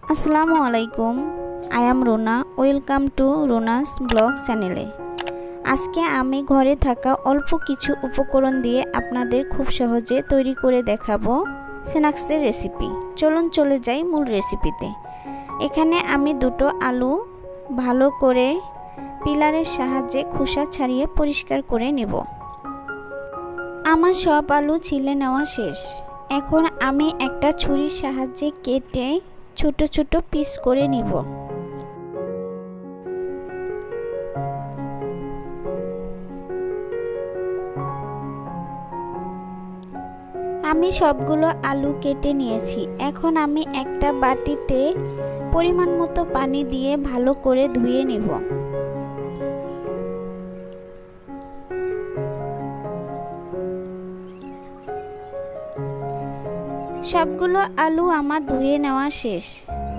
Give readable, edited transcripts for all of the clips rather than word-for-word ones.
আসসালামু আলাইকুম, I am Runa. Welcome to Runa's blog চ্যানেলে। আজকে আমি ঘরে থাকা অল্প কিছু উপকরণ দিয়ে আপনাদের খুব সহজে তৈরি করে দেখাবো স্ন্যাক্সের রেসিপি। চলুন চলে যাই মূল রেসিপিতে। এখানে আমি দুটো আলু ভালো করে পিলারের সাহায্যে খোসা ছাড়িয়ে পরিষ্কার করে নেব। আমার সব আলু ছিলে নেওয়া শেষ। এখন আমি একটা ছুরির সাহায্যে কেটে ছোট ছোট পিস করে নিব। আমি সবগুলো আলু কেটে নিয়েছি। এখন আমি একটা বাটিতে পরিমাণ মতো পানি দিয়ে ভালো করে ধুয়ে নিব। সবগুলো আলু আমার ধুয়ে নেওয়া শেষ।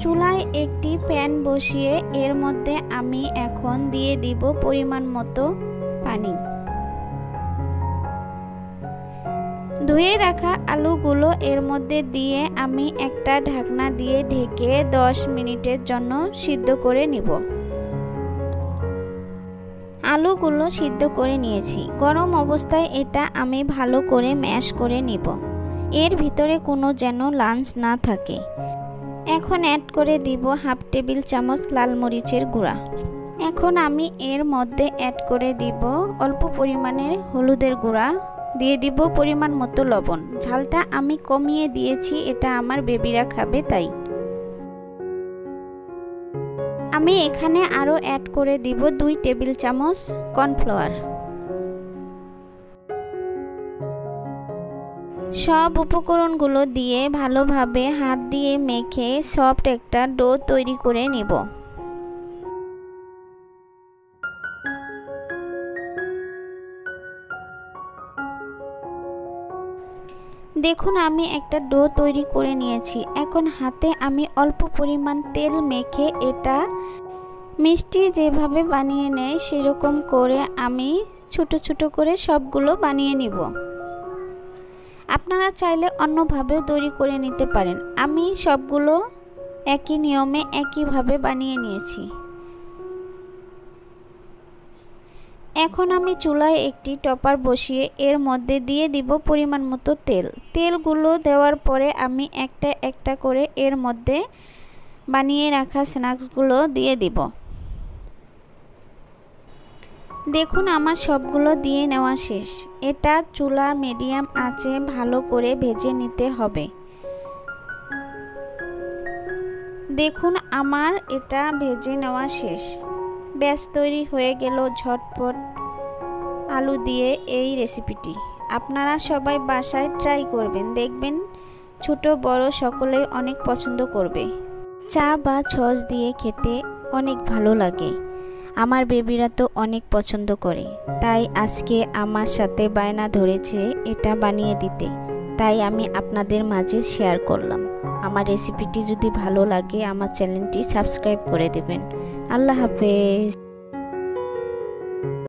চুলায় একটি প্যান বসিয়ে এর মধ্যে আমি এখন দিয়ে দিব পরিমাণ মতো পানি। ধুয়ে রাখা আলুগুলো এর মধ্যে দিয়ে আমি একটা ঢাকনা দিয়ে ঢেকে 10 মিনিটের জন্য সিদ্ধ করে নিব। আলুগুলো সিদ্ধ করে নিয়েছি। গরম অবস্থায় এটা আমি ভালো করে ম্যাশ করে নিব। এর ভিতরে কোনো যেন লাঞ্চ না থাকে। এখন অ্যাড করে দিব হাফ টেবিল চামচ লাল মরিচের গুঁড়া। এখন আমি এর মধ্যে অ্যাড করে দিব অল্প পরিমাণের হলুদের গুঁড়া, দিয়ে দিব পরিমাণ মতো লবণ। ঝালটা আমি কমিয়ে দিয়েছি, এটা আমার বেবিরা খাবে তাই। আমি এখানে আরও অ্যাড করে দিব 2 টেবিল চামচ কর্নফ্লাওয়ার। সব উপকরণগুলো দিয়ে ভালোভাবে হাত দিয়ে মেখে সফট একটা ডো তৈরি করে নিব। দেখুন আমি একটা ডো তৈরি করে নিয়েছি। এখন হাতে আমি অল্প পরিমাণ তেল মেখে এটা মিষ্টি যেভাবে বানিয়ে নেয় সেরকম করে আমি ছোট ছোট করে সবগুলো বানিয়ে নিব। আপনারা চাইলে অন্যভাবেও তৈরি করে নিতে পারেন। আমি সবগুলো একই নিয়মে একইভাবে বানিয়ে নিয়েছি। এখন আমি চুলায় একটি টপার বসিয়ে এর মধ্যে দিয়ে দিব পরিমাণ মতো তেল। তেলগুলো দেওয়ার পরে আমি একটা একটা করে এর মধ্যে বানিয়ে রাখা স্ন্যাক্সগুলো দিয়ে দিব। দেখুন আমার সবগুলো দিয়ে নেওয়া শেষ। এটা চুলা মিডিয়াম আঁচে ভালো করে ভেজে নিতে হবে। দেখুন আমার এটা ভেজে নেওয়া শেষ। ব্যাস তৈরি হয়ে গেল ঝটপট আলু দিয়ে এই রেসিপিটি। আপনারা সবাই বাসায় ট্রাই করবেন, দেখবেন ছোট বড় সকলেই অনেক পছন্দ করবে। চা বা সস দিয়ে খেতে অনেক ভালো লাগে। আমার বেবিরা তো অনেক পছন্দ করে, তাই আজকে আমার সাথে বায়না ধরেছে এটা বানিয়ে দিতে, তাই আমি আপনাদের মাঝে শেয়ার করলাম। আমার রেসিপিটি যদি ভালো লাগে আমার চ্যানেলটি সাবস্ক্রাইব করে দেবেন। আল্লাহ হাফেজ।